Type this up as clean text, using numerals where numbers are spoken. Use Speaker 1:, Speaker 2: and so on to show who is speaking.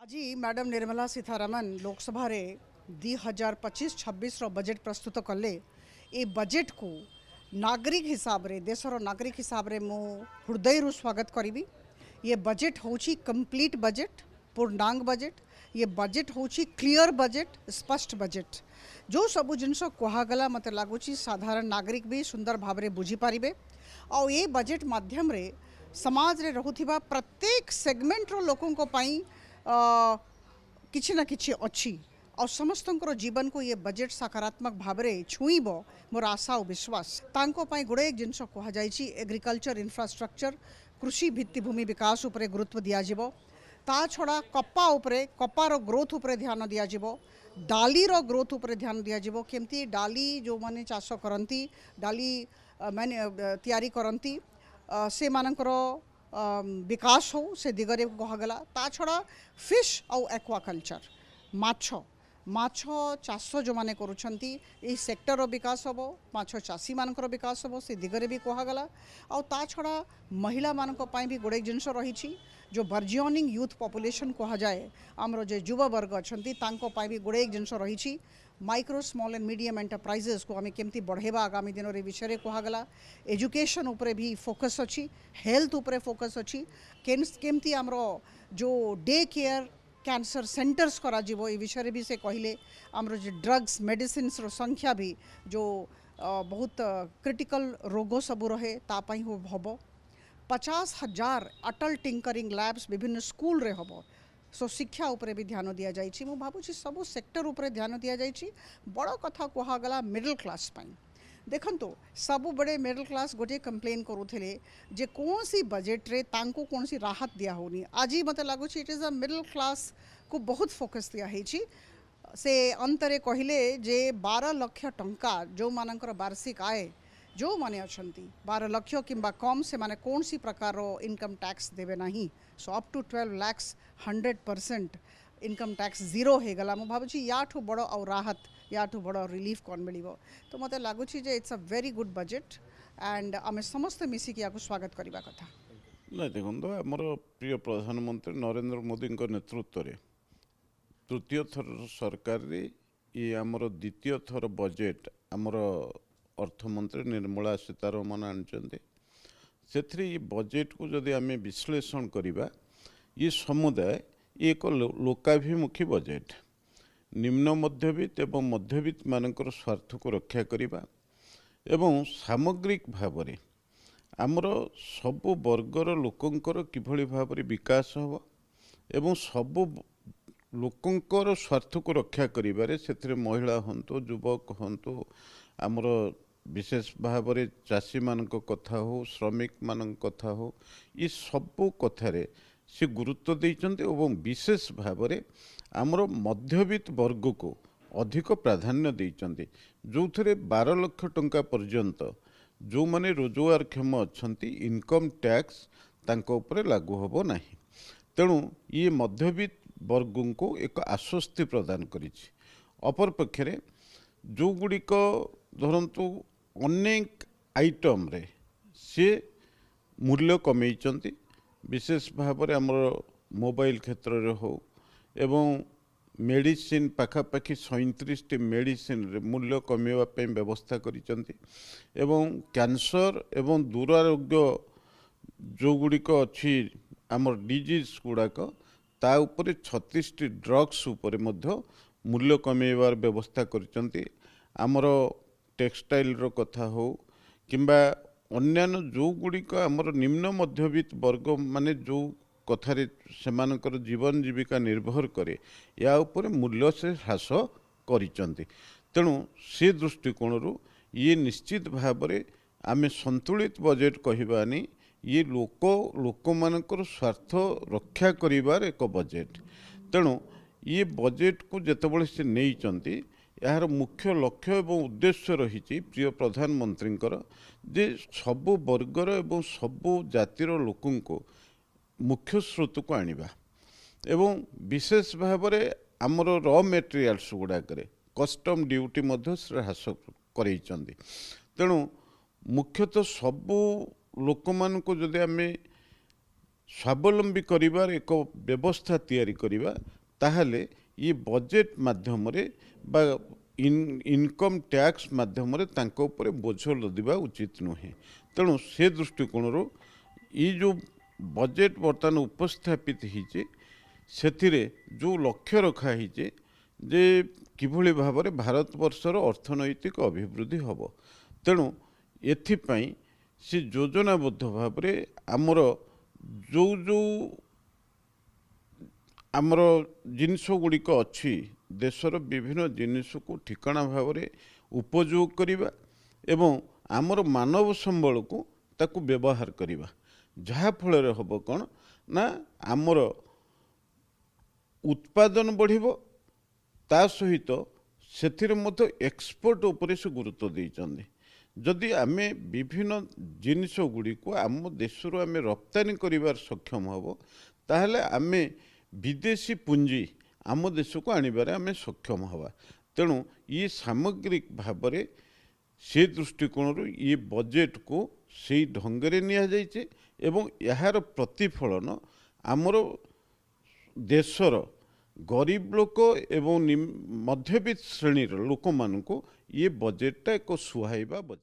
Speaker 1: आज मैडम निर्मला सीतारमण लोकसभा रे 2025-26 बजेट प्रस्तुत कले। ए बजेट को नागरिक हिसाब रे देशर नागरिक हिसाब रे मु हृदय स्वागत करी। ये बजेट होची कंप्लीट बजेट, पूर्णांग बजेट। ये बजेट होची क्लियर बजेट, स्पष्ट बजेट। जो सबु जिनस कहगला मत लगुच साधारण नागरिक भी सुंदर भाव में बुझीपारे। और ये बजेट माध्यम रे समाज रे रहुथिबा प्रत्येक सेगमेंट रो लोकों को पाई किछि ना किछि अच्छी और समस्त जीवन को ये बजेट सकारात्मक भाव में छुईब मोर आशा और विश्वास। तांको पाई गुड़े जिनस कहुई एग्रीकल्चर इंफ्रास्ट्रक्चर कृषि भित्तिभूमि विकास उपरे गुरुत्व दिज्व। ता छड़ा कपा उपरे कपार ग्रोथ उपरे ध्यान दिज्व। डाली रो ग्रोथ उपरे ध्यान दिज्व। केमती डाली जो माने चाष करती डाली मैंने तैयारी करती से मानकर विकास हो से दिगरे कहगला। ता छड़ा फिश और एक्वाकल्चर माछ माछ चाष जो माने करुछंती ए सेक्टर विकास हम माछ चाषी मानकर विकास हम से दिगरे भी कहगला। और ता छड़ा महिला मानक पई भी गुड़े जिनस रही जो बर्जियनिंग यूथ पॉपुलेशन कह जाए आमर जो युवा वर्ग अच्छा तांको पई भी गुड़े जिनस रही। Micro small and medium enterprises को आम केमती बढ़ेबा आगामी दिन रे विषय कहगला। एजुकेशन उपरे भी फोकस अच्छी, हेल्थ उपरे फोकस अच्छी। केमती आमर जो डे केयर कैंसर सेंटर्स करा जीवो ए विषय भी से कहले। आमर जो ड्रग्स मेडिसिन रो संख्या भी जो बहुत क्रिटिकल रोग सबू रहे तापाई हो हम 50,000 अटल टिंकरिंग लैब्स विभिन्न स्कूल रे हम। सो शिक्षा उपरे भी ध्यान दि जाइए। मु भावुची सब सेक्टर उपरे ध्यान दि जाइए। बड़ कथा कहगला मिडल क्लास पाई देखो सबु बड़े मिडल क्लास गोटे कंप्लेन करुले जे कौन सी बजेट रे तांको कौन सी राहत दिया होनी। आज मत लगुच it is a middle class को बहुत फोकस दिया से अंतरे कहले जे 12 लाख टंका जो मानकर वार्षिक आय जो माने अच्छी 12 लाख किंबा कम से माने कौन सी प्रकार इनकम टैक्स देवे नहीं। So up to 12 lakh 100% income tax zero हो गला। मु भावुची याठू बड़ और राहत याठू बड़ रिलीफ कौन मिल। तो मत लगुच it's a very good budget and आम समस्त मिसिक या स्वागत करवा कथा।
Speaker 2: ना देखो आमर प्रिय प्रधानमंत्री नरेंद्र मोदी नेतृत्व में तृतीय थर सरकार रे ये आमर द्वितीय थर बजेट आमर अर्थमंत्री निर्मला सीतारमण आनते से बजेट को जदि आम विश्लेषण करवा ये समुदाय एक लोकाभिमुखी बजेट निम्न मध्यवित्त एवं मध्यवित्त मानकर स्वार्थ को रक्षा करवा एवं सामग्रिक भाव में आमर सबु वर्गर लोकंकर किभली भाव में विकास हो एवं सबु लोकंकर स्वार्थ को रक्षा करिबारे से महिला हंतु युवक हंतु आमर विशेष भाव में चाषी मानक कथा हो श्रमिक मानक कथा हो ये सबु कथारे से गुरुत्व देइचंते एवं विशेष भाव में आमर मध्यवित्त वर्ग को अधिक प्राधान्य देइचंते जो थे 12 लाख टंका पर्यंत जो माने रोजगारक्षम अच्छी इनकम टैक्स तांको उपरे लागू होबो नाही। तेणु ये मध्यवित्त वर्ग को एक आश्वस्ति प्रदान करिछि। अपर पक्षरे जो गुड़िक धरतु अनेक आइटम रे से मूल्य कमेइचंती विशेष भाव में आमर मोबाइल क्षेत्र रे हो एवं मेडिसिन पाखापाखि 37 मेडिसिन रे मूल्य कमेवाई व्यवस्था करिचंती एवं कैंसर एवं दुरारोग्य जो गुड़िक अच्छी आमर डिजीज गुड़ाक ता उपरे 36 ड्रग्स उपरे मध्य मूल्य कमेवार व्यवस्था करिचंती। आमर टेक्सटाइल रो कथा हो किंबा अन्यान्य जो गुड़िक आमर निम्न मध्यवित्त वर्ग माने जो कथारे सेमानकर जीवन जीविका निर्भर करे या उपरे मूल्य से ह्रास करिचंती। तेणु से दृष्टिकोण ये निश्चित भाव में आमे संतुलित बजेट कहबानी ये लोक मानकर स्वार्थ रक्षा करिवार एक बजेट। तेणु ये बजेट को जेतेबेले से नहीं यार मुख्य लक्ष्य एवं उद्देश्य रही प्रिय प्रधानमंत्री जे सबु वर्गर एवं सबु जातिर लोकों को मुख्य स्रोत को आनिबा एवं विशेष भाव में आमर रॉ मेटेरियल्स गुड़ाक कस्टम ड्यूटी ह्रास करैचंदी। तेणु मुख्यतः सबु लोक मान को जदि आम स्वावलंबी करिवार एक व्यवस्था तैयारी करिवा ତାହେଲେ ये बजेट माध्यम बा इनकम टैक्स माध्यम तांको उपरे बोझ लदिबा उचित नुहे। तेणु से दृष्टिकोण ये जो बजेट बर्तमान उपस्थापित होइचे सेथिरे जो लक्ष्य रखा होइचे जे किभली भाव में भारतवर्षर अर्थनैतिक अभिवृद्धि हब। तेणु एथिपाई से योजनाबद्ध भाव में आमर जो जो आमर जिनिस गुड़िक अच्छी देशर विभिन्न जिनिस को ठिकाना भाव में उपयोग करवा एवं आमर मानव संबल को ताकू व्यवहार करवा जहा फल हम कौन ना आमर उत्पादन बढ़िबो ता सहित सेथिरे मध्य एक्सपोर्ट उपरे से गुरुत्व देइचंदी। जदि आमे विभिन्न जिनिस गुड़ी को आम देशरू आमे रप्तानी करिवार सक्षम हब ताहले आमे विदेशी पुंजी आम देश को आनिबारे आमे सक्षम हवा। तेणु ये सामग्रिक भाव में से दृष्टिकोण ये बजेट को से ढंगरे निया जाइछे एवं यार प्रतिफलन आमर देशर गरीब लोक एवं मध्यवित्त श्रेणी लोक मानू ये बजेटा एक सुहाइबा बजेट।